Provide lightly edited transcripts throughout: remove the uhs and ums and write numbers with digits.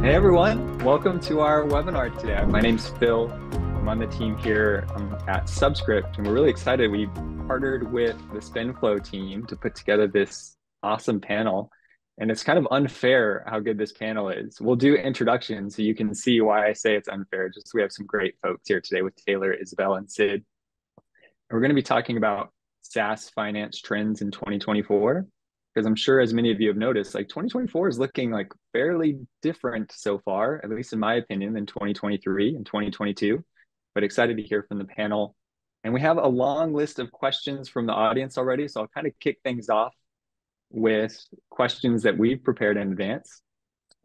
Hey everyone, welcome to our webinar today. My name's Phil. I'm on the team here at Subscript, and we're really excited. We partnered with the Spendflo team to put together this awesome panel, and it's kind of unfair how good this panel is. We'll do introductions so you can see why I say it's unfair. Just we have some great folks here today with Taylor, Isabelle, and Sid. And we're going to be talking about SaaS finance trends in 2024. Because I'm sure as many of you have noticed, like 2024 is looking like fairly different so far, at least in my opinion, than 2023 and 2022. But excited to hear from the panel. And we have a long list of questions from the audience already. So I'll kind of kick things off with questions that we've prepared in advance.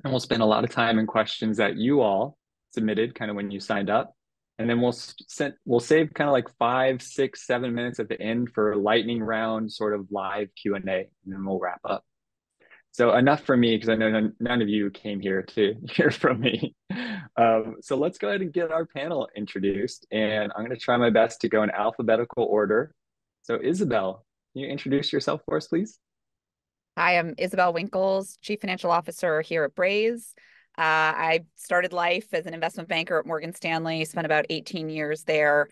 And we'll spend a lot of time in questions that you all submitted kind of when you signed up. And then we'll save kind of like 5, 6, 7 minutes at the end for lightning round sort of live Q&A, and then we'll wrap up. So enough from me, because I know none of you came here to hear from me. So let's go ahead and get our panel introduced. And I'm going to try my best to go in alphabetical order. So Isabelle, can you introduce yourself for us, please? Hi, I'm Isabelle Winkles, Chief Financial Officer here at Braze. I started life as an investment banker at Morgan Stanley, spent about 18 years there,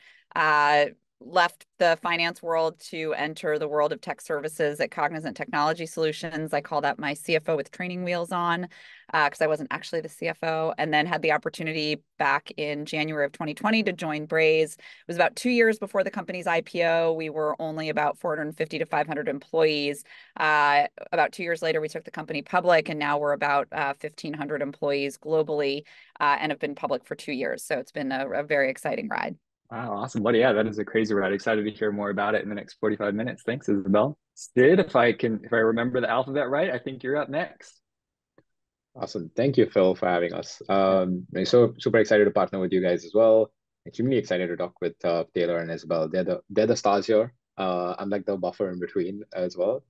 left the finance world to enter the world of tech services at Cognizant Technology Solutions. I call that my CFO with training wheels on, because I wasn't actually the CFO, and then had the opportunity back in January of 2020 to join Braze. It was about 2 years before the company's IPO. We were only about 450 to 500 employees. About 2 years later, we took the company public, and now we're about 1,500 employees globally, and have been public for 2 years. So it's been a very exciting ride. Wow, awesome. Well, yeah, that is a crazy ride. Excited to hear more about it in the next 45 minutes. Thanks, Isabelle. Sid, if I remember the alphabet right, I think you're up next. Awesome. Thank you, Phil, for having us. I'm so super excited to partner with you guys as well. Extremely excited to talk with Taylor and Isabelle. They're the stars here. I'm like the buffer in between as well.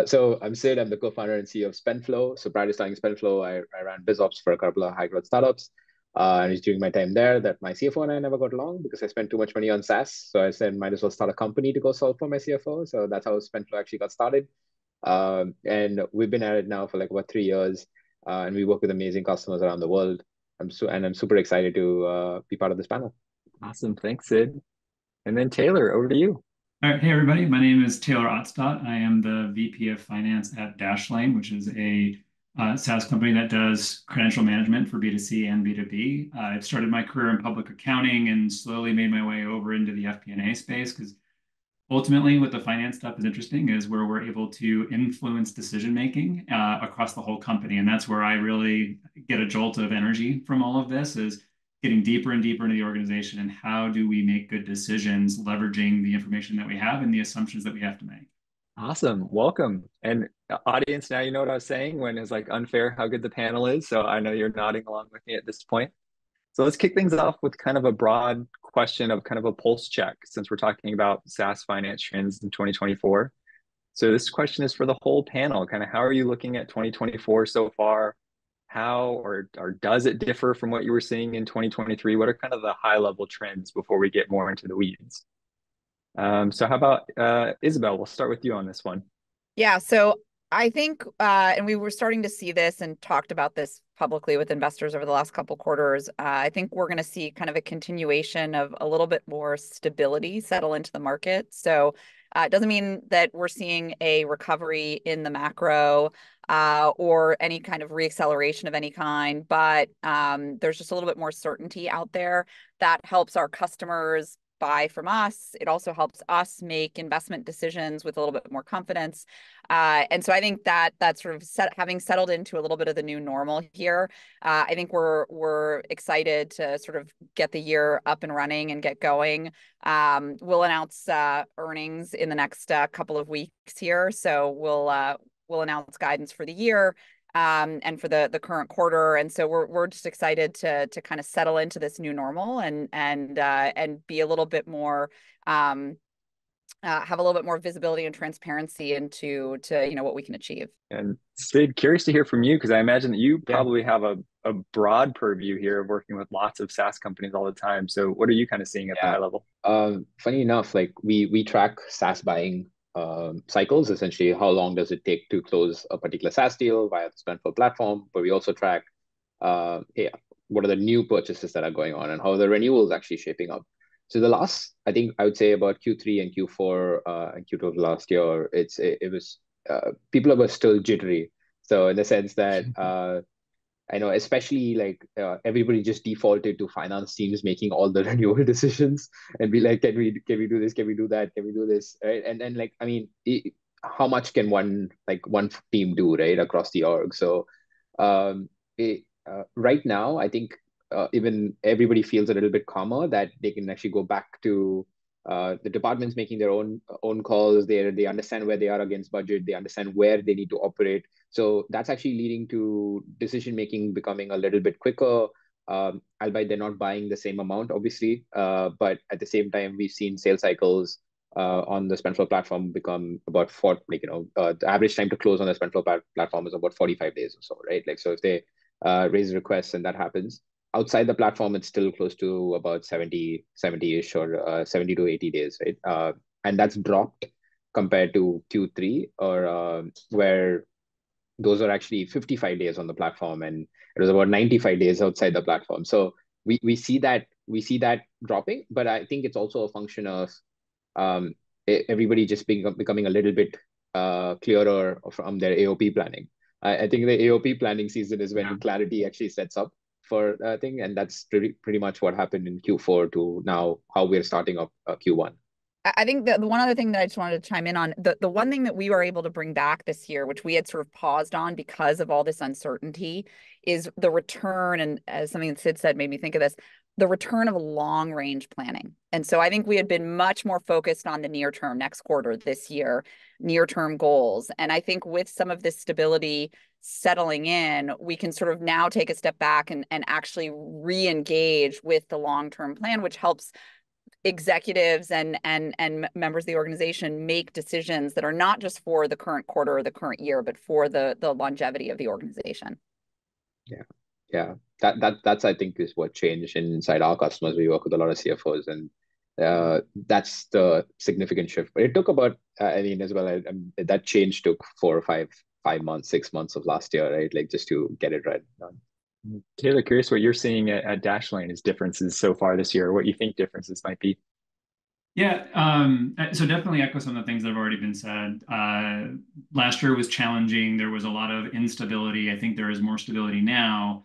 So I'm Sid. I'm the co-founder and CEO of Spendflo. So prior to starting Spendflo, I ran BizOps for a couple of high growth startups. And it's during my time there that my CFO and I never got along because I spent too much money on SaaS. So I said, might as well start a company to go solve for my CFO. So that's how Spendflo actually got started. And we've been at it now for like about 3 years. And we work with amazing customers around the world. I'm super excited to be part of this panel. Awesome. Thanks, Sid. And then Taylor, over to you. All right. Hey, everybody. My name is Taylor Otstot. I am the VP of Finance at Dashlane, which is a SaaS company that does credential management for B2C and B2B. I've started my career in public accounting and slowly made my way over into the FP&A space because ultimately what the finance stuff is interesting is where we're able to influence decision making across the whole company. And that's where I really get a jolt of energy from all of this is getting deeper and deeper into the organization and how do we make good decisions leveraging the information that we have and the assumptions that we have to make. Awesome. Welcome. And audience, now you know what I was saying when it's like unfair how good the panel is. So I know you're nodding along with me at this point. So let's kick things off with kind of a broad question of kind of a pulse check since we're talking about SaaS finance trends in 2024. So this question is for the whole panel. Kind of how are you looking at 2024 so far? How or does it differ from what you were seeing in 2023? What are kind of the high level trends before we get more into the weeds? So how about Isabelle? We'll start with you on this one. Yeah, so I think, and we were starting to see this and talked about this publicly with investors over the last couple quarters. I think we're going to see kind of a continuation of a little bit more stability settle into the market. So it doesn't mean that we're seeing a recovery in the macro or any kind of reacceleration of any kind, but there's just a little bit more certainty out there that helps our customers buy from us. It also helps us make investment decisions with a little bit more confidence. And so I think that sort of having settled into a little bit of the new normal here, I think we're excited to sort of get the year up and running and get going. We'll announce earnings in the next couple of weeks here. So we'll announce guidance for the year. And for the current quarter, and so we're just excited to kind of settle into this new normal and be a little bit more have a little bit more visibility and transparency into what we can achieve. And Sid, curious to hear from you because I imagine that you probably have a broad purview here of working with lots of SaaS companies all the time. So what are you kind of seeing at the high level? Funny enough, like we track SaaS buying cycles, essentially how long does it take to close a particular SaaS deal via the Spendflo platform, but we also track hey, what are the new purchases that are going on and how are the renewals actually shaping up. So the last, I think I would say about Q3 and Q4 and Q2 of last year, it was people were still jittery. So in the sense that I know, especially like everybody just defaulted to finance teams making all the renewal decisions and be like, can we do this? Can we do that? Can we do this? Right? And then like, I mean, how much can one team do, right, across the org? So right now, I think even everybody feels a little bit calmer that they can actually go back to the departments making their own calls. They understand where they are against budget. They understand where they need to operate. So that's actually leading to decision making becoming a little bit quicker. Albeit they're not buying the same amount, obviously, but at the same time, we've seen sales cycles on the Spendflo platform become about the average time to close on the Spendflo platform is about 45 days or so, right? Like, so if they raise requests and that happens, outside the platform, it's still close to about 70-ish or 70 to 80 days, right? And that's dropped compared to Q3 or where those are actually 55 days on the platform and it was about 95 days outside the platform. So we see that dropping, but I think it's also a function of everybody just becoming a little bit clearer from their AOP planning. I think the AOP planning season is when clarity actually sets up for a thing, and that's pretty much what happened in Q4 to now how we're starting up Q1. I think the one other thing that I just wanted to chime in on, the one thing that we were able to bring back this year, which we had sort of paused on because of all this uncertainty, is the return, and as something that Sid said made me think of this, the return of long range planning. And so I think we had been much more focused on the near term, next quarter, this year, near term goals. And I think with some of this stability settling in, we can sort of now take a step back and actually re-engage with the long term plan, which helps executives and members of the organization make decisions that are not just for the current quarter or the current year, but for the longevity of the organization. Yeah. That's I think is what changed inside our customers. We work with a lot of CFOs, and that's the significant shift. But it took about I mean, as well, that change took 4 or 5 months, 6 months of last year, right? Like just to get it right. Taylor, curious what you're seeing at Dashlane as differences so far this year, what you think differences might be. Yeah, so definitely echo some of the things that have already been said. Last year was challenging. There was a lot of instability. I think there is more stability now.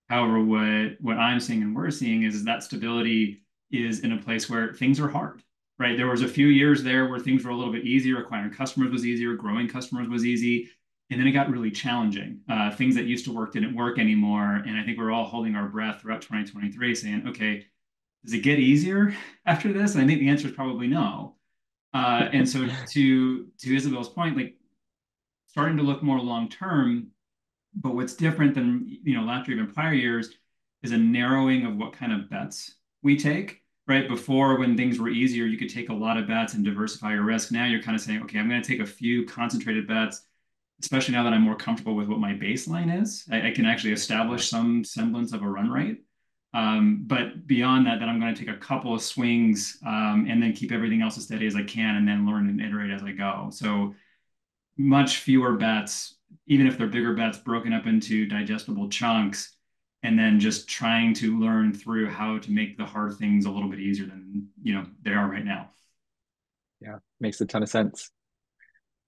However, what I'm seeing and we're seeing is that stability is in a place where things are hard, right? There was a few years there where things were a little bit easier. Acquiring customers was easier. Growing customers was easy. And then it got really challenging. Things that used to work didn't work anymore. And I think we're all holding our breath throughout 2023 saying, okay, does it get easier after this? And I think the answer is probably no. And so to Isabelle's point, like starting to look more long term, but what's different than last year, even prior years, is a narrowing of what kind of bets we take. Right before, when things were easier, you could take a lot of bets and diversify your risk. Now you're kind of saying, okay, I'm going to take a few concentrated bets, especially now that I'm more comfortable with what my baseline is. I can actually establish some semblance of a run rate. But beyond that, then I'm going to take a couple of swings and then keep everything else as steady as I can and then learn and iterate as I go. So much fewer bets, even if they're bigger bets, broken up into digestible chunks, and then just trying to learn through how to make the hard things a little bit easier than they are right now. Yeah, makes a ton of sense.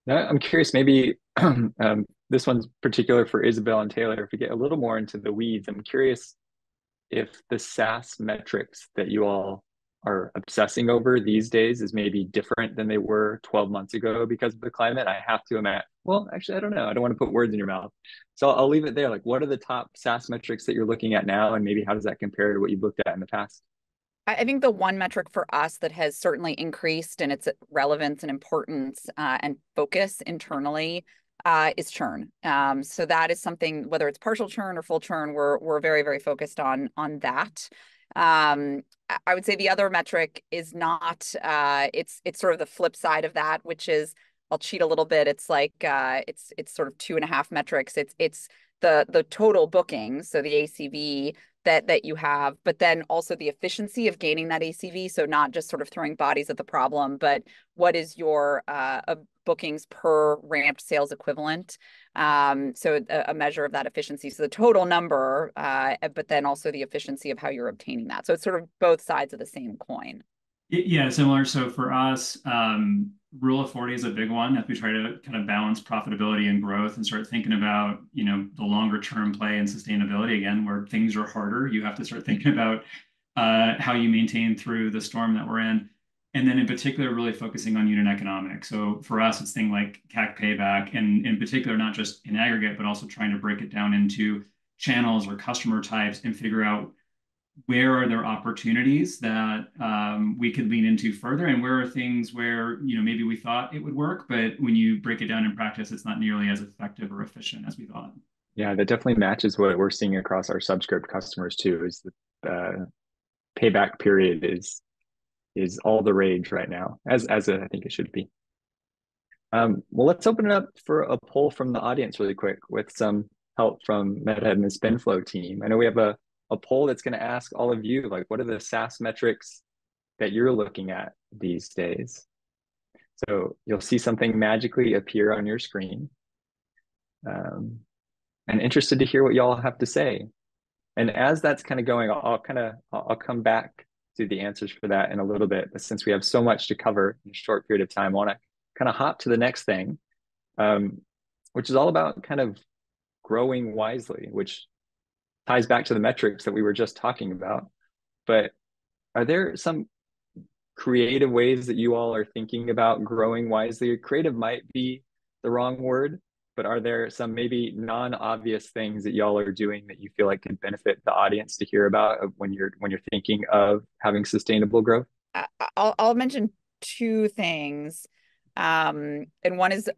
Now, I'm curious, maybe this one's particular for Isabelle and Taylor. If we get a little more into the weeds, I'm curious if the SaaS metrics that you all are obsessing over these days is maybe different than they were 12 months ago because of the climate. I have to imagine, well, actually, I don't know. I don't want to put words in your mouth. So I'll leave it there. Like, what are the top SaaS metrics that you're looking at now? And maybe how does that compare to what you've looked at in the past? I think the one metric for us that has certainly increased in its relevance and importance and focus internally is churn. So that is something, whether it's partial churn or full churn, we're very, very focused on that. I would say the other metric is not, it's sort of the flip side of that, which is, I'll cheat a little bit. It's like, it's sort of 2.5 metrics. It's the total bookings, so the ACV that you have, but then also the efficiency of gaining that ACV. So not just sort of throwing bodies at the problem, but what is your bookings per ramped sales equivalent? So a measure of that efficiency. So the total number, but then also the efficiency of how you're obtaining that. So it's sort of both sides of the same coin. Yeah, similar. So for us, rule of 40 is a big one as we try to kind of balance profitability and growth and start thinking about, the longer term play and sustainability again, where things are harder. You have to start thinking about how you maintain through the storm that we're in. And then in particular, really focusing on unit economics. So for us, it's things like CAC payback, and in particular, not just in aggregate, but also trying to break it down into channels or customer types and figure out where are there opportunities that we could lean into further, and where are things where maybe we thought it would work, but when you break it down in practice, it's not nearly as effective or efficient as we thought. Yeah, that definitely matches what we're seeing across our Subscript customers too. Is the payback period is all the rage right now, as I think it should be. Well, let's open it up for a poll from the audience really quick with some help from MetaHead and the Spendflo team. I know we have a poll that's going to ask all of you, like, what are the SaaS metrics that you're looking at these days? So you'll see something magically appear on your screen. And interested to hear what y'all have to say. And as that's kind of going, I'll come back to the answers for that in a little bit. But since we have so much to cover in a short period of time, I want to kind of hop to the next thing, which is all about kind of growing wisely, which ties back to the metrics that we were just talking about. But are there some creative ways that you all are thinking about growing wisely? Creative might be the wrong word, but are there some maybe non-obvious things that y'all are doing that you feel like could benefit the audience to hear about when you're thinking of having sustainable growth? I'll mention two things, and one is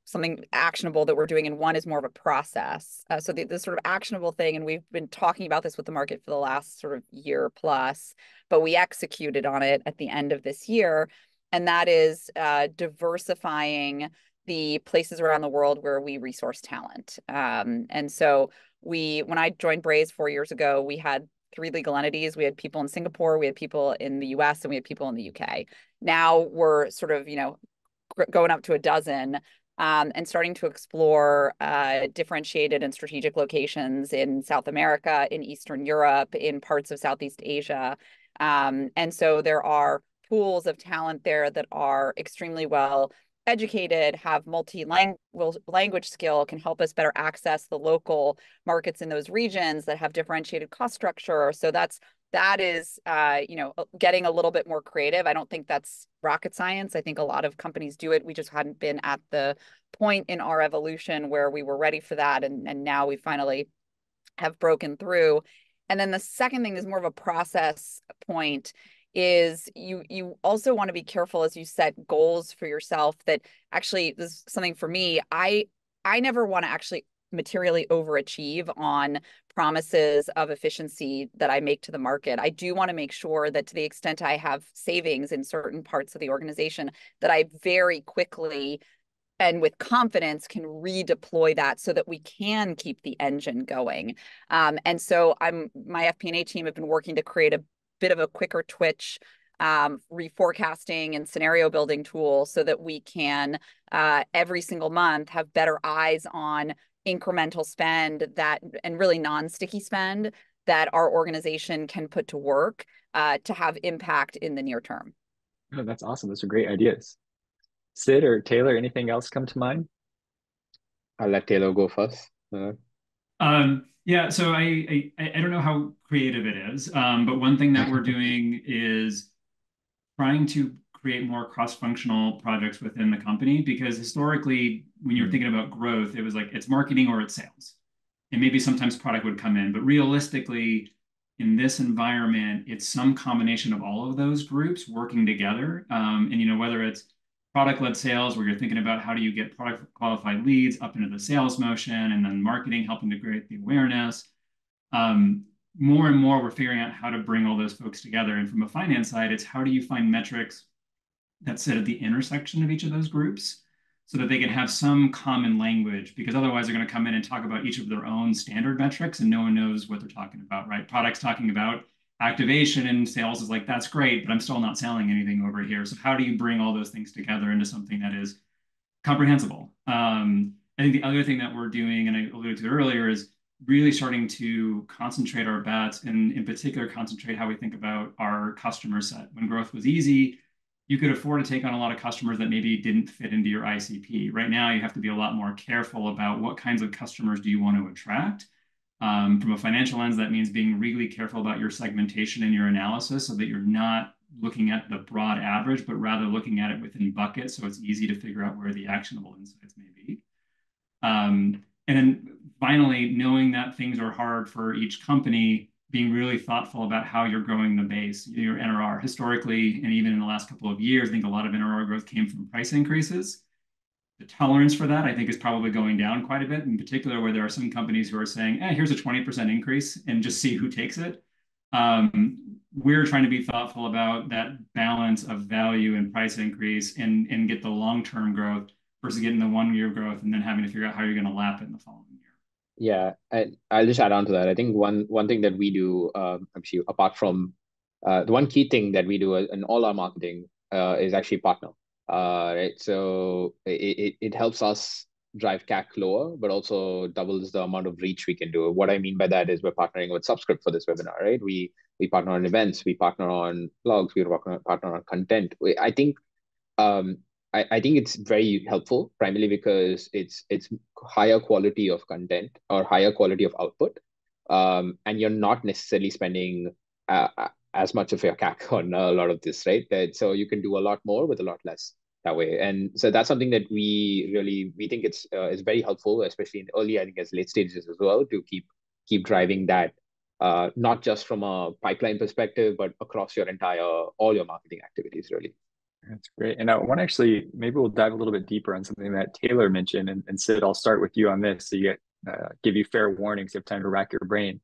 something actionable that we're doing, and one is more of a process. So the sort of actionable thing, and we've been talking about this with the market for the last sort of year plus, but we executed on it at the end of this year, and that is diversifying the places around the world where we resource talent. And so when I joined Braze 4 years ago, we had 3 legal entities. We had people in Singapore, we had people in the US, and we had people in the UK. Now we're sort of, going up to a dozen, and starting to explore differentiated and strategic locations in South America, in Eastern Europe, in parts of Southeast Asia. And so there are pools of talent there that are extremely well educated, have multi-language skill, can help us better access the local markets in those regions that have differentiated cost structure. So that is getting a little bit more creative. I don't think that's rocket science. I think a lot of companies do it. We just hadn't been at the point in our evolution where we were ready for that, and now we finally have broken through. And then the second thing is more of a process point, is you also want to be careful as you set goals for yourself. That actually, this is something for me, I never want to actually materially overachieve on promises of efficiency that I make to the market. I do want to make sure that to the extent I have savings in certain parts of the organization, that I very quickly and with confidence can redeploy that so that we can keep the engine going. And so my FP&A team have been working to create a bit of a quicker twitch reforecasting and scenario building tool so that we can every single month have better eyes on incremental spend and really non-sticky spend that our organization can put to work to have impact in the near term. Oh, that's awesome. Those are great ideas. Sid or Taylor, anything else come to mind? I'll let Taylor go first. Yeah, so I don't know how creative it is, but one thing that we're doing is trying to create more cross-functional projects within the company, because historically, when you're thinking about growth, it was like it's marketing or it's sales. And maybe sometimes product would come in, but realistically, in this environment, it's some combination of all of those groups working together. And whether it's product-led sales, where you're thinking about how do you get product qualified leads up into the sales motion, and then marketing helping to create the awareness. More and more, we're figuring out how to bring all those folks together. And from a finance side, it's how do you find metrics that sit at the intersection of each of those groups, so that they can have some common language, because otherwise they're going to come in and talk about each of their own standard metrics and no one knows what they're talking about, right? Product's talking about activation and sales is like, that's great, but I'm still not selling anything over here. So how do you bring all those things together into something that is comprehensible? I think the other thing that we're doing, and I alluded to earlier, is really starting to concentrate our bets, and in particular, concentrate how we think about our customer set. When growth was easy, you could afford to take on a lot of customers that maybe didn't fit into your ICP. Right now, you have to be a lot more careful about what kinds of customers do you want to attract. From a financial lens, that means being really careful about your segmentation and your analysis so that you're not looking at the broad average, but rather looking at it within buckets so it's easy to figure out where the actionable insights may be. And then finally, knowing that things are hard for each company, being really thoughtful about how you're growing the base, your NRR. Historically, and even in the last couple of years, I think a lot of NRR growth came from price increases. The tolerance for that, I think, is probably going down quite a bit, in particular where there are some companies who are saying, here's a 20% increase and just see who takes it. We're trying to be thoughtful about that balance of value and price increase and get the long-term growth versus getting the one-year growth and then having to figure out how you're going to lap it in the following year. Yeah, I'll just add on to that. I think one thing that we do, actually, apart from the one key thing that we do in all our marketing is actually partner. Right, so it helps us drive CAC lower, but also doubles the amount of reach we can do. What I mean by that is we're partnering with Subscript for this webinar, right? We partner on events, we partner on blogs, we partner on content. I think I think it's very helpful, primarily because it's higher quality of content or higher quality of output, and you're not necessarily spending as much of your CAC on a lot of this, right? So you can do a lot more with a lot less that way. And so that's something that we think it's very helpful, especially in early, I think, as late stages as well, to keep driving that, not just from a pipeline perspective, but across all your marketing activities, really. That's great. And I want to actually, maybe we'll dive a little bit deeper on something that Taylor mentioned. And Sid, I'll start with you on this. So you give you fair warnings, you have time to rack your brain.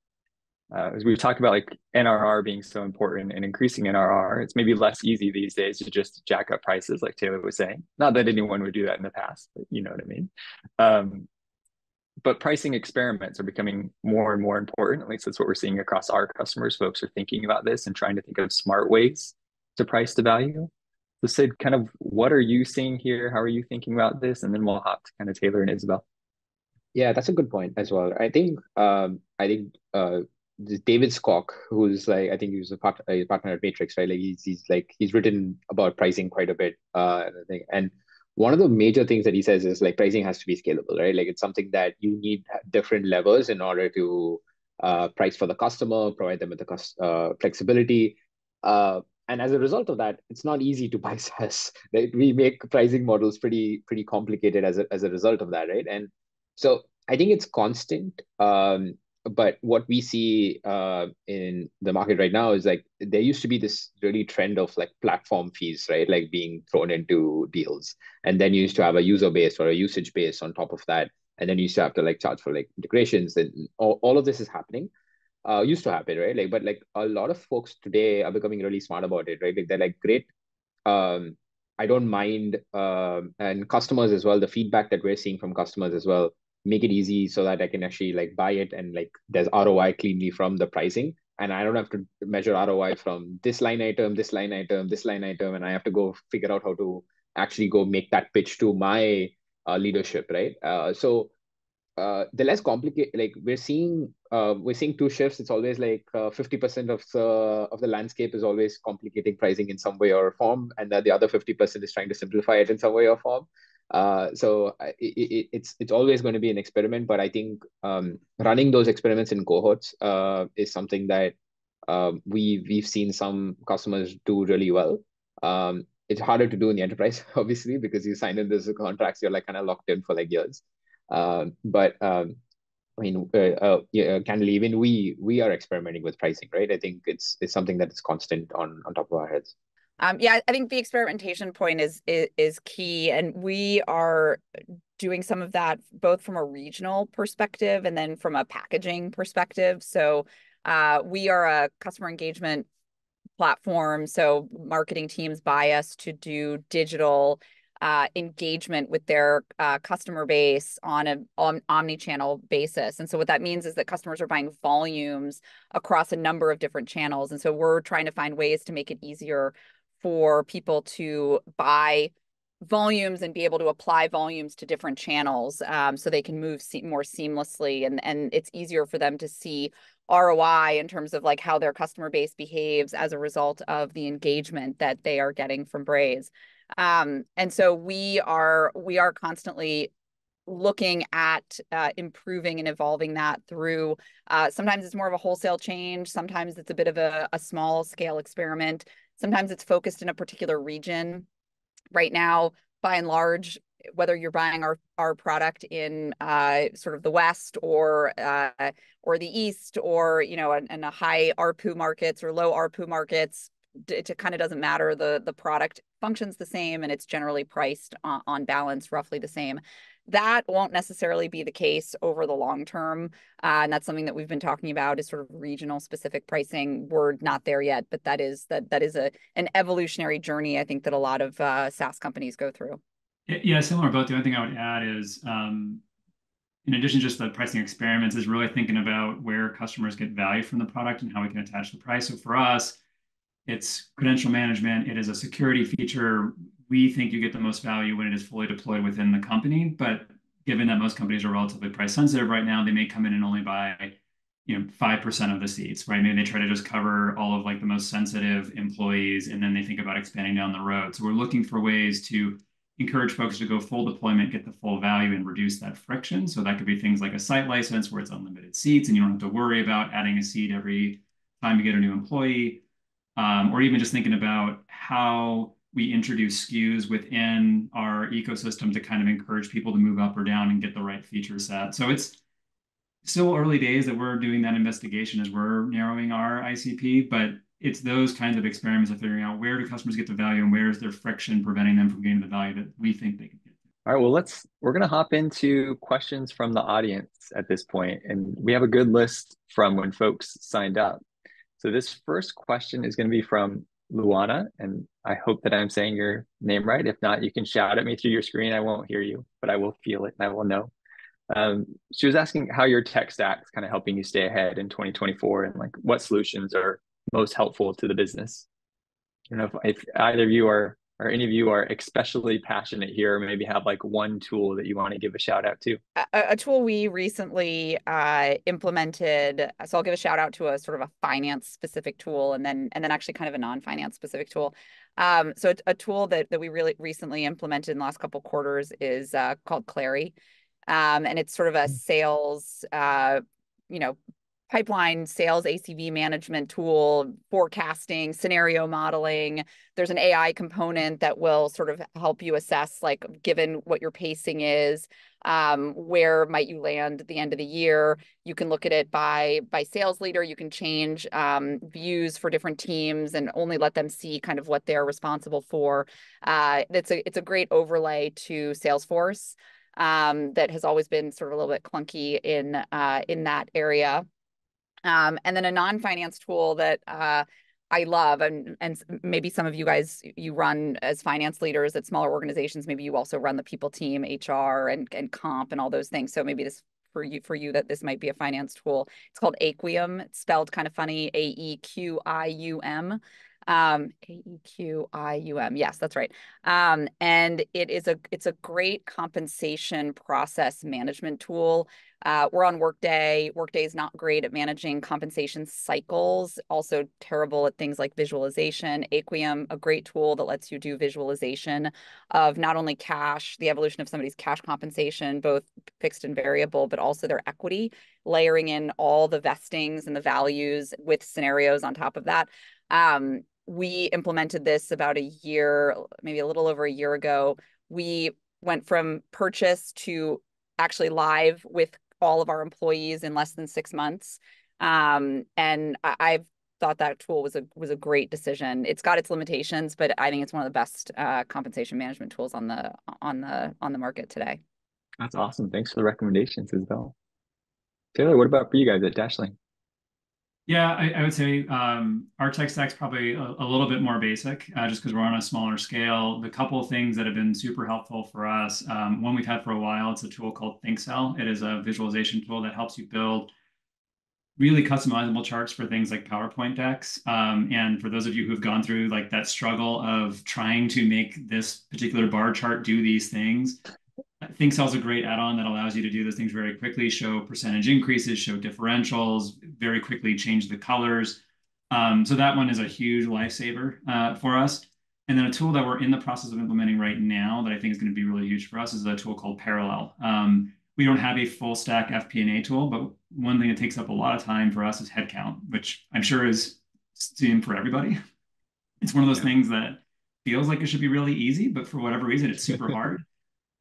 As we've talked about, like NRR being so important and increasing NRR, it's maybe less easy these days to just jack up prices, like Taylor was saying. Not that anyone would do that in the past, but you know what I mean. But pricing experiments are becoming more and more important. At least that's what we're seeing across our customers. Folks are thinking about this and trying to think of smart ways to price to value. So Sid, kind of what are you seeing here? How are you thinking about this? And then we'll hop to kind of Taylor and Isabelle. Yeah, that's a good point as well. I think David Skok, who's like, I think he was a partner at Matrix, right? Like he's written about pricing quite a bit, and one of the major things that he says is like pricing has to be scalable, right? Like it's something that you need different levers in order to price for the customer, provide them with the flexibility. And as a result of that, it's not easy to buy SaaS. Right? We make pricing models pretty complicated as a result of that, right? And so I think it's constant. But what we see in the market right now is like there used to be this really trend of like platform fees, right? Like being thrown into deals, and then you used to have a user base or a usage base on top of that, and then you used to have to like charge for like integrations. And all of this is happening. Used to happen, right? Like, but like a lot of folks today are becoming really smart about it, right? Like they're like, great, I don't mind, and customers as well. The feedback that we're seeing from customers as well, make it easy so that I can actually like buy it and like there's ROI cleanly from the pricing, and I don't have to measure ROI from this line item, this line item, this line item, and I have to go figure out how to actually go make that pitch to my leadership, right? So the less complicated, like we're seeing two shifts. It's always like 50% of the landscape is always complicating pricing in some way or form, and then the other 50% is trying to simplify it in some way or form. So it's always going to be an experiment, but I think running those experiments in cohorts is something that we've seen some customers do really well. It's harder to do in the enterprise, obviously, because you sign in those contracts, you're like kind of locked in for like years. But I mean, candidly, even we are experimenting with pricing, right? I think it's something that is constant on top of our heads. Yeah, I think the experimentation point is key, and we are doing some of that both from a regional perspective and then from a packaging perspective. So we are a customer engagement platform, so marketing teams buy us to do digital engagement with their customer base on an omni-channel basis. And so what that means is that customers are buying volumes across a number of different channels. And so we're trying to find ways to make it easier for people to buy volumes and be able to apply volumes to different channels, so they can move more seamlessly, and it's easier for them to see ROI in terms of like how their customer base behaves as a result of the engagement that they are getting from Braze. And so we are constantly looking at improving and evolving that through, sometimes it's more of a wholesale change, sometimes it's a bit of a small scale experiment, sometimes it's focused in a particular region. Right now, by and large, whether you're buying our product in sort of the West or the East, or in a high ARPU markets or low ARPU markets, it kind of doesn't matter. The product functions the same, and it's generally priced on balance roughly the same. That won't necessarily be the case over the long term, and that's something that we've been talking about, is sort of regional specific pricing. We're not there yet, but that is an evolutionary journey, I think, that a lot of SaaS companies go through. Yeah, similar boat. The only thing I would add is, in addition to just the pricing experiments, is really thinking about where customers get value from the product and how we can attach the price. So for us, it's credential management. It is a security feature. We think you get the most value when it is fully deployed within the company. But given that most companies are relatively price sensitive right now, they may come in and only buy 5% of the seats, right? Maybe they try to just cover all of like the most sensitive employees, and then they think about expanding down the road. So we're looking for ways to encourage folks to go full deployment, get the full value, and reduce that friction. So that could be things like a site license where it's unlimited seats and you don't have to worry about adding a seat every time you get a new employee. Or even just thinking about how we introduce SKUs within our ecosystem to kind of encourage people to move up or down and get the right feature set. So it's still early days that we're doing that investigation as we're narrowing our ICP, but it's those kinds of experiments of figuring out where do customers get the value and where is their friction preventing them from getting the value that we think they can get. All right, well, we're going to hop into questions from the audience at this point, and we have a good list from when folks signed up. So this first question is going to be from Luana, and I hope that I'm saying your name right. If not, you can shout at me through your screen. I won't hear you, but I will feel it and I will know. She was asking how your tech stack is kind of helping you stay ahead in 2024, and like what solutions are most helpful to the business. I don't know if either of you or any of you are especially passionate here, or maybe have like one tool that you want to give a shout out to. A tool we recently implemented, so I'll give a shout out to a sort of a finance specific tool, and then actually kind of a non-finance specific tool. So a tool that we really recently implemented in the last couple of quarters is called Clary. And it's sort of a sales, pipeline sales ACV management tool, forecasting, scenario modeling. There's an AI component that will sort of help you assess, like, given what your pacing is, where might you land at the end of the year. You can look at it by sales leader. You can change views for different teams and only let them see kind of what they're responsible for. It's a great overlay to Salesforce that has always been sort of a little bit clunky in that area. And then a non-finance tool that I love, and maybe some of you guys, you run as finance leaders at smaller organizations. Maybe you also run the people team, HR and comp and all those things. So maybe this for you that this might be a finance tool. It's called Aequium. It's spelled kind of funny, AEQIUM. AEQIUM. Yes, that's right. And it's a great compensation process management tool. We're on Workday. Workday is not great at managing compensation cycles, also terrible at things like visualization. Aequium, a great tool that lets you do visualization of not only cash, the evolution of somebody's cash compensation, both fixed and variable, but also their equity, layering in all the vestings and the values with scenarios on top of that. We implemented this about a year, maybe a little over a year ago. We went from purchase to actually live with all of our employees in less than 6 months. And I've thought that tool was a great decision. It's got its limitations, but I think it's one of the best compensation management tools on the market today. That's awesome. Thanks for the recommendations, Isabelle. Taylor, what about for you guys at Dashlane? Yeah, I would say our tech stack's probably a little bit more basic, just because we're on a smaller scale. The couple of things that have been super helpful for us, one we've had for a while, it's a tool called ThinkCell. It is a visualization tool that helps you build really customizable charts for things like PowerPoint decks. And for those of you who've gone through like that struggle of trying to make this particular bar chart do these things, ThinkCell is a great add-on that allows you to do those things very quickly, show percentage increases, show differentials, very quickly change the colors. So that one is a huge lifesaver for us. And then a tool that we're in the process of implementing right now that I think is going to be really huge for us is a tool called Parallel. We don't have a full stack FP&A tool, but one thing that takes up a lot of time for us is headcount, which I'm sure is same for everybody. It's one of those things that feels like it should be really easy, but for whatever reason, it's super hard.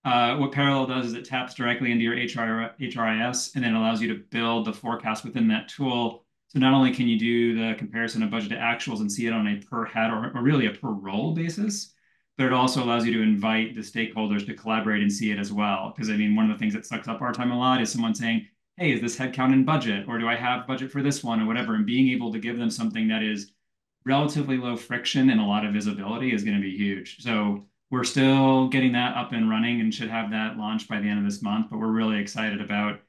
What Parallel does is it taps directly into your HRIS and then allows you to build the forecast within that tool. So not only can you do the comparison of budget to actuals and see it on a per head or really a per role basis, but it also allows you to invite the stakeholders to collaborate and see it as well. Because I mean, one of the things that sucks up our time a lot is someone saying, hey, is this headcount in budget? Or do I have budget for this one or whatever? And being able to give them something that is relatively low friction and a lot of visibility is going to be huge. So we're still getting that up and running and should have that launched by the end of this month, but we're really excited about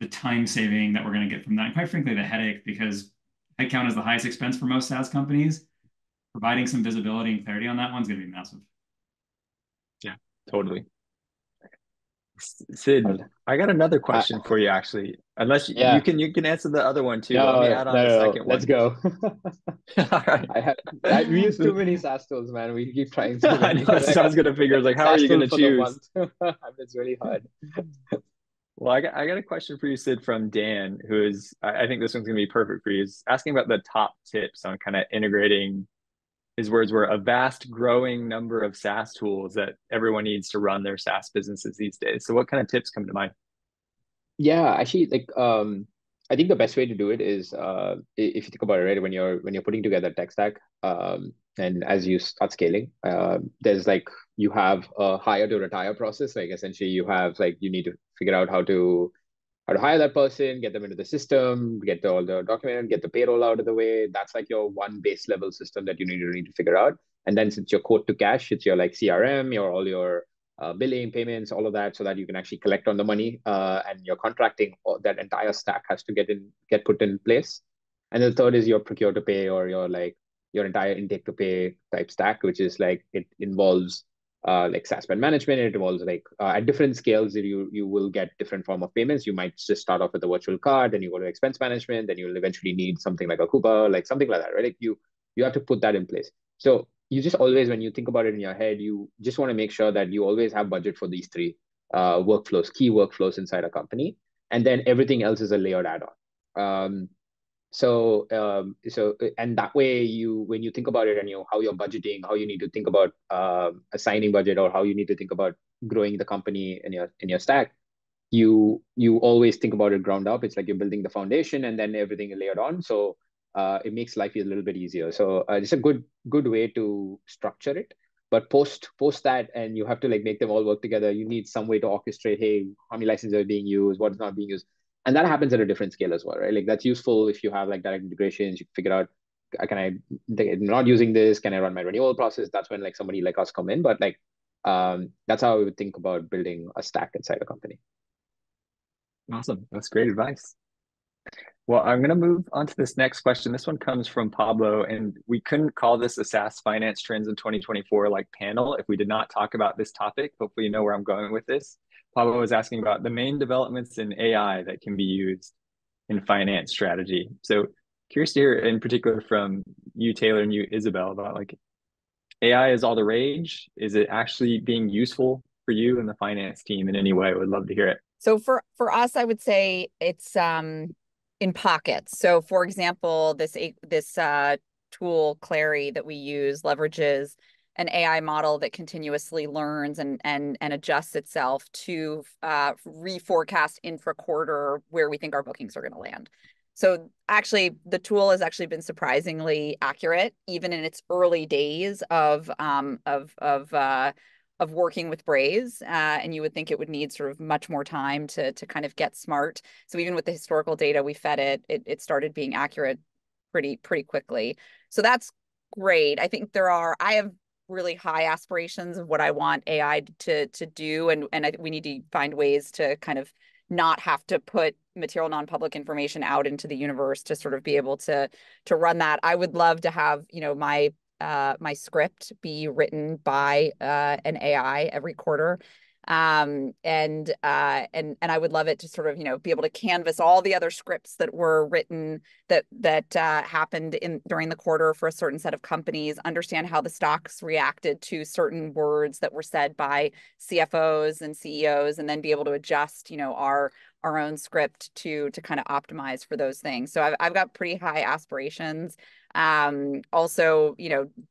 the time saving that we're going to get from that. And quite frankly, the headache, because headcount is the highest expense for most SaaS companies. Providing some visibility and clarity on that one's going to be massive. Yeah, totally. Sid, I got another question for you, actually. Unless Yeah. you can answer the other one too. No, Let me add on the second let's one. go. All right. We use too many SaaS tools, man. We keep trying to. I know, that's what I was gonna figure. Like, how are you gonna choose? It's really hard. Well, I got a question for you, Sid, from Dan, who is, I think this one's gonna be perfect for you. He's asking about the top tips on kind of integrating, his words were, a vast growing number of SaaS tools that everyone needs to run their SaaS businesses these days. So what kind of tips come to mind? Yeah, actually, like I think the best way to do it is if you think about it, right, when you're putting together a tech stack, and as you start scaling, there's like you have a hire to retire process. Like essentially, you have like you need to figure out how to hire that person, get them into the system, get all the document, get the payroll out of the way. That's like your one base level system that you need to figure out. And then since your quote to cash, it's your like CRM, your all your billing, payments, all of that, so that you can actually collect on the money. And your contracting, that entire stack has to get put in place. And the third is your procure to pay, or your like your entire intake to pay type stack, which is like it involves like SaaS spend management. It involves like at different scales, you will get different form of payments. You might just start off with a virtual card, then you go to expense management, then you'll eventually need something like a Coupa, like something like that, right? Like you have to put that in place. So you just always, when you think about it in your head, you just want to make sure that you always have budget for these three workflows, key workflows inside a company, and then everything else is a layered add-on. And that way when you think about it and how you're budgeting, how you need to think about assigning budget, or how you need to think about growing the company in your stack, you always think about it ground up. It's like you're building the foundation and then everything is layered on. So it makes life a little bit easier. So it's a good way to structure it. But post that, and you have to like make them all work together. You need some way to orchestrate, hey, how many licenses are being used, what is not being used. And that happens at a different scale as well, right? Like that's useful if you have like direct integrations. You figure out, not using this, can I run my renewal process? That's when like somebody like us come in. But like that's how I would think about building a stack inside a company. Awesome. That's great advice. Well, I'm going to move on to this next question. This one comes from Pablo, and we couldn't call this a SaaS finance trends in 2024 like panel if we did not talk about this topic. Hopefully, you know where I'm going with this. Pablo was asking about the main developments in AI that can be used in finance strategy. So curious to hear in particular from you, Taylor, and you, Isabelle, about like AI is all the rage. Is it actually being useful for you and the finance team in any way? I would love to hear it. So for us, I would say it's in pockets. So for example, this tool Clary that we use leverages an AI model that continuously learns and adjusts itself to reforecast intra-quarter where we think our bookings are going to land. So actually, the tool has actually been surprisingly accurate, even in its early days of working with Braze, and you would think it would need sort of much more time to kind of get smart. So even with the historical data we fed it, it started being accurate pretty quickly. So that's great. I think I have really high aspirations of what I want AI to do, and we need to find ways to kind of not have to put material non-public information out into the universe to sort of be able to run that. I would love to have, my script be written by an AI every quarter. And I would love it to sort of, be able to canvas all the other scripts that were written that happened during the quarter for a certain set of companies, understand how the stocks reacted to certain words that were said by CFOs and CEOs, and then be able to adjust, our own script to kind of optimize for those things. So I've got pretty high aspirations. Also,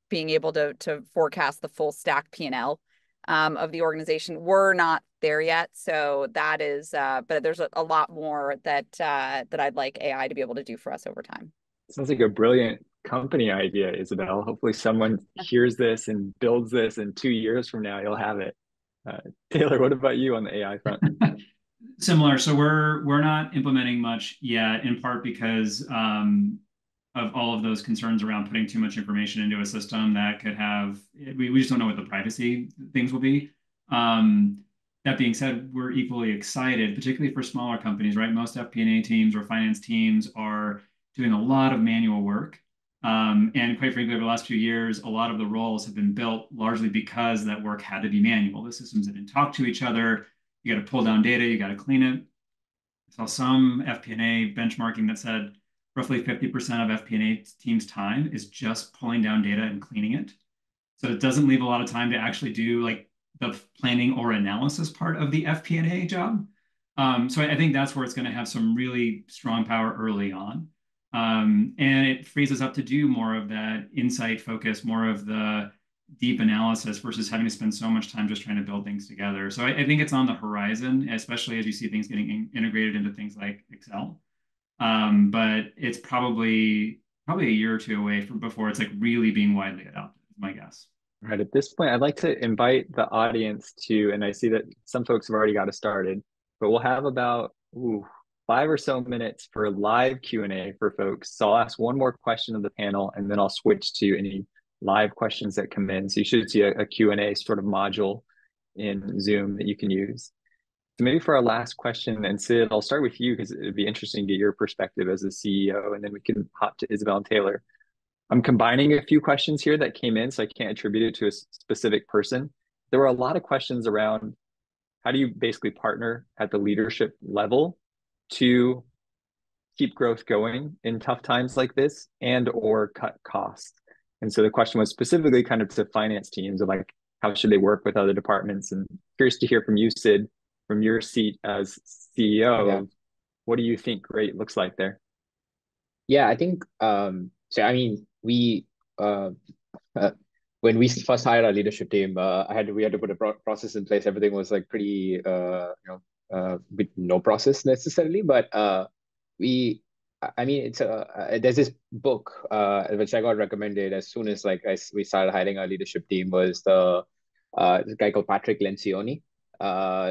being able to forecast the full stack P&L of the organization. We're not there yet, so that is, but there's a lot more that I'd like AI to be able to do for us over time. Sounds like a brilliant company idea, Isabelle. Hopefully someone hears this and builds this, and 2 years from now you'll have it. Taylor, what about you on the AI front? Similar. So we're not implementing much yet, in part because of all of those concerns around putting too much information into a system that could have, we just don't know what the privacy things will be. That being said, we're equally excited, particularly for smaller companies, right? Most FP&A teams or finance teams are doing a lot of manual work. And quite frankly, over the last few years, a lot of the roles have been built largely because that work had to be manual. The systems didn't talk to each other. You got to pull down data, you got to clean it. I saw some FP&A benchmarking that said roughly 50% of FP&A team's time is just pulling down data and cleaning it. So it doesn't leave a lot of time to actually do like the planning or analysis part of the FP&A job. So I think that's where it's going to have some really strong power early on. And it frees us up to do more of that insight focus, more of the deep analysis versus having to spend so much time just trying to build things together. So I think it's on the horizon, especially as you see things getting integrated into things like Excel. But it's probably a year or two away before it's like really being widely adopted, is my guess. Right. At this point, I'd like to invite the audience to, and I see that some folks have already got it started, but we'll have about 5 or so minutes for live Q&A for folks. So I'll ask one more question of the panel, and then I'll switch to any live questions that come in. So you should see a Q&A sort of module in Zoom that you can use. So maybe for our last question, and Sid, I'll start with you because it would be interesting to get your perspective as a CEO, and then we can hop to Isabelle and Taylor. I'm combining a few questions here that came in, so I can't attribute it to a specific person. There were a lot of questions around how do you basically partner at the leadership level to keep growth going in tough times like this and or cut costs. And so the question was specifically kind of to finance teams of like, how should they work with other departments? And curious to hear from you, Sid, from your seat as CEO, Yeah. What do you think great looks like there? Yeah, I think so. I mean, we when we first hired our leadership team, we had to put a process in place. Everything was like pretty with no process necessarily, but I mean, it's there's this book which I got recommended as soon as we started hiring our leadership team, was this guy called Patrick Lencioni.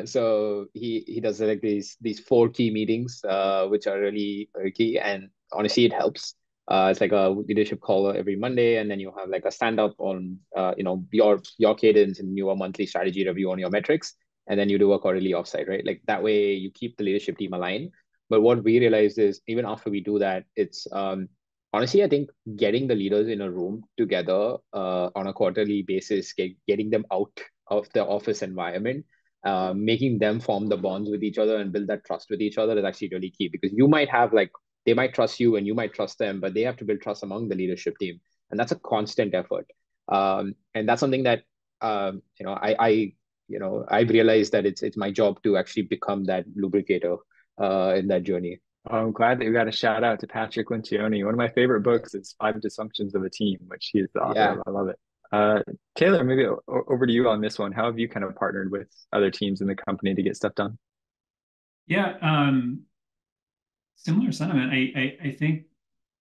So he does like these 4 key meetings, which are really key, and honestly, it helps. It's like a leadership call every Monday, and then you have like a stand up on your cadence, and you do a monthly strategy review on your metrics, and then you do a quarterly offsite, right? Like that way you keep the leadership team aligned. But what we realized is even after we do that, it's honestly, I think getting the leaders in a room together on a quarterly basis, getting them out of the office environment, making them form the bonds with each other and build that trust with each other is actually really key, because you might have they might trust you and you might trust them, but they have to build trust among the leadership team, and that's a constant effort. And that's something that I've realized that it's my job to actually become that lubricator in that journey. I'm glad that you got a shout out to Patrick Lencioni. One of my favorite books is 5 Dysfunctions of a Team, which he's the author of. I love it. Taylor, maybe over to you on this one. How have you kind of partnered with other teams in the company to get stuff done? Yeah, similar sentiment. I think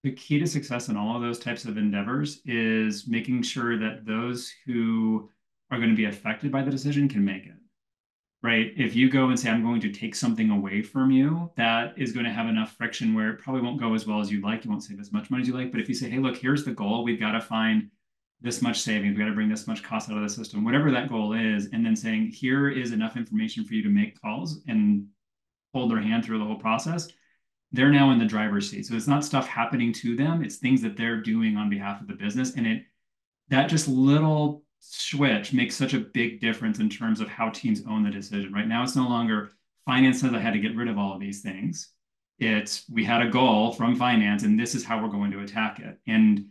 the key to success in all of those types of endeavors is making sure that those who are going to be affected by the decision can make it. right? If you go and say, I'm going to take something away from you, that is going to have enough friction where it probably won't go as well as you'd like. You won't save as much money as you like. But if you say, hey, look, here's the goal. We've got to find this much savings. We got to bring this much cost out of the system, whatever that goal is. And then saying, here is enough information for you to make calls and hold their hand through the whole process. They're now in the driver's seat. So it's not stuff happening to them. It's things that they're doing on behalf of the business. And that just little switch makes such a big difference in terms of how teams own the decision. Right now, it's no longer finance says I had to get rid of all of these things. It's we had a goal from finance, and this is how we're going to attack it. And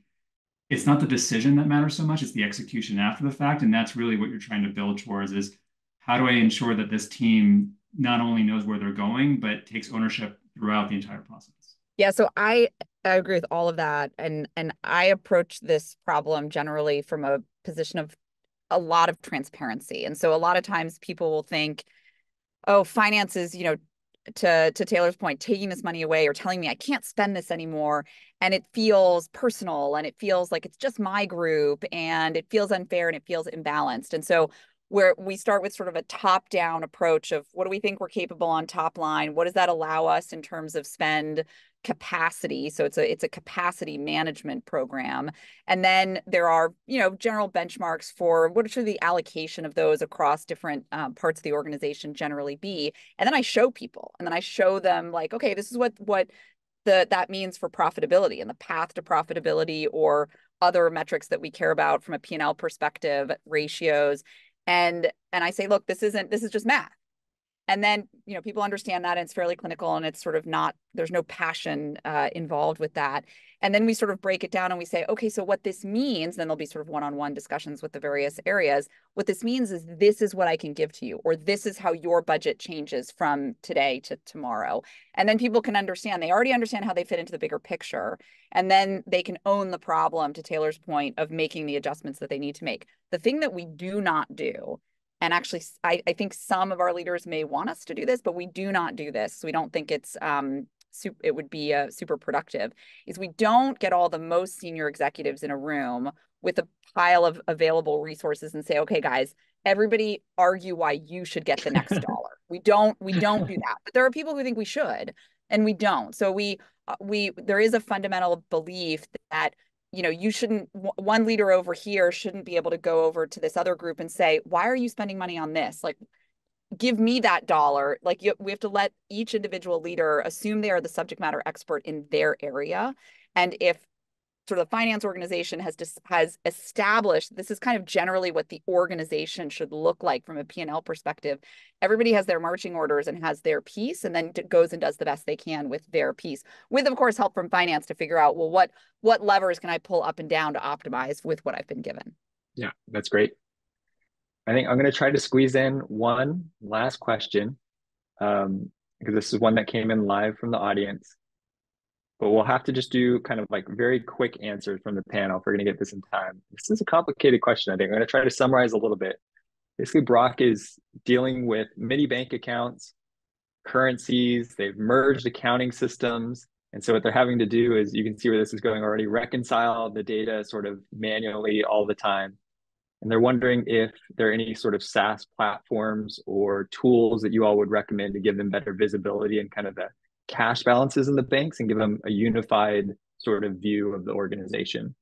it's not the decision that matters so much; it's the execution after the fact. And that's really what you're trying to build towards: is how do I ensure that this team not only knows where they're going, but takes ownership throughout the entire process. Yeah, so I agree with all of that, and I approach this problem generally from a position of a lot of transparency. And so a lot of times people will think, oh, finance is, to Taylor's point, taking this money away or telling me I can't spend this anymore. And it feels personal and it feels like it's just my group and it feels unfair and it feels imbalanced. And so where we start with sort of a top-down approach of what do we think we're capable on top line? What does that allow us in terms of spend capacity? So it's a capacity management program. And then there are, general benchmarks for what should the allocation of those across different parts of the organization generally be. And then I show people, and then I show them like, okay, this is what that means for profitability and the path to profitability or other metrics that we care about from a P&L perspective, ratios. And I say, look, this is just math. And then, people understand that and it's fairly clinical and it's sort of not, there's no passion involved with that. And then we sort of break it down and we say, okay, so what this means, then there'll be sort of one-on-one discussions with the various areas. What this means is this is what I can give to you, or this is how your budget changes from today to tomorrow. And then people can understand, they already understand how they fit into the bigger picture. And then they can own the problem, to Taylor's point, of making the adjustments that they need to make. The thing that we do not do, and actually, I think some of our leaders may want us to do this, but we do not do this. We don't think it would be super productive, is we don't get all the most senior executives in a room with a pile of available resources and say, okay, guys, everybody argue why you should get the next dollar. We don't do that. But there are people who think we should, and we don't. So there is a fundamental belief that you shouldn't, one leader over here shouldn't be able to go over to this other group and say, why are you spending money on this? Like, give me that dollar. Like, we have to let each individual leader assume they are the subject matter expert in their area. And if sort of the finance organization has established, this is kind of generally what the organization should look like from a P&L perspective. Everybody has their marching orders and has their piece, and then goes and does the best they can with their piece, with, of course, help from finance to figure out, well, what levers can I pull up and down to optimize with what I've been given? Yeah, that's great. I think I'm going to try to squeeze in one last question, because this is one that came in live from the audience. But we'll have to just do kind of like very quick answers from the panel if we're going to get this in time. This is a complicated question, I think. I'm going to try to summarize a little bit. Basically, Brock is dealing with many bank accounts, currencies, they've merged accounting systems. And so what they're having to do is, you can see where this is going already, reconcile the data sort of manually all the time. And they're wondering if there are any sort of SaaS platforms or tools that you all would recommend to give them better visibility and kind of the cash balances in the banks and give them a unified sort of view of the organization.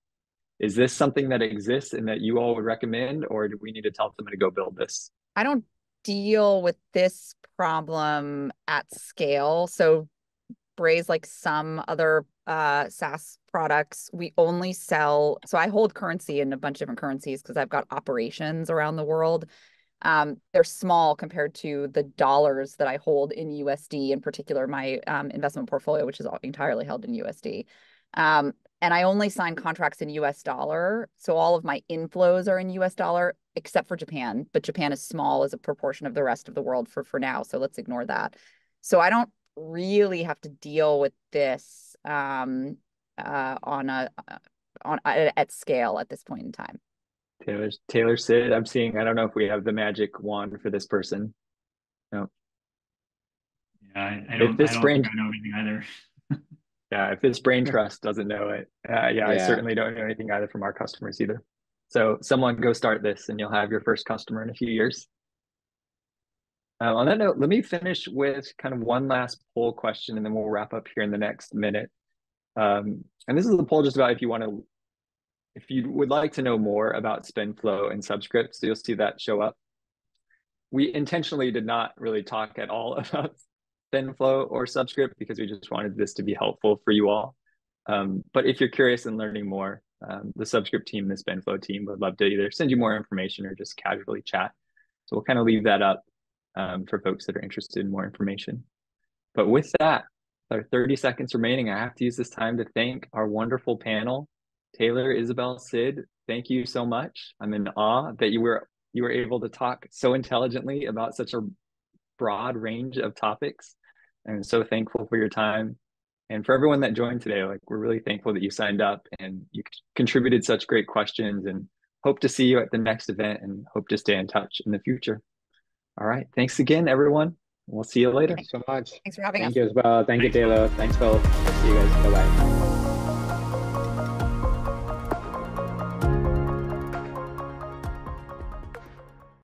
Is this something that exists and that you all would recommend, or do we need to tell someone to go build this? I don't deal with this problem at scale. So Braze, like some other SaaS products, we only sell. So I hold currency in a bunch of different currencies because I've got operations around the world. They're small compared to the dollars that I hold in USD, in particular, my investment portfolio, which is entirely held in USD. And I only sign contracts in US dollar. So all of my inflows are in US dollar, except for Japan. But Japan is small as a proportion of the rest of the world for now. So let's ignore that. So I don't really have to deal with this at scale at this point in time. Taylor Sid, I'm seeing, I don't know if we have the magic wand for this person. No. Yeah, I don't think I know anything either. Yeah, if this brain trust doesn't know it, I certainly don't know anything either from our customers either. So someone go start this and you'll have your first customer in a few years. On that note, let me finish with kind of one last poll question, and then we'll wrap up here in the next minute. And this is a poll just about if you would like to know more about Spendflo and Subscript, so you'll see that show up. We intentionally did not really talk at all about Spendflo or Subscript because we just wanted this to be helpful for you all. But if you're curious and learning more, the Subscript team, the Spendflo team would love to either send you more information or just casually chat. So we'll kind of leave that up for folks that are interested in more information. But with that, our 30 seconds remaining, I have to use this time to thank our wonderful panel. Taylor, Isabelle, Sid, thank you so much. I'm in awe that you were able to talk so intelligently about such a broad range of topics. I'm so thankful for your time. And for everyone that joined today, like, we're really thankful that you signed up and you contributed such great questions, and hope to see you at the next event and hope to stay in touch in the future. All right. Thanks again, everyone. We'll see you later. Thank you so much. Thanks for having us. Thank you as well. Thank you, Taylor. Thanks, Phil. See you guys. Bye-bye.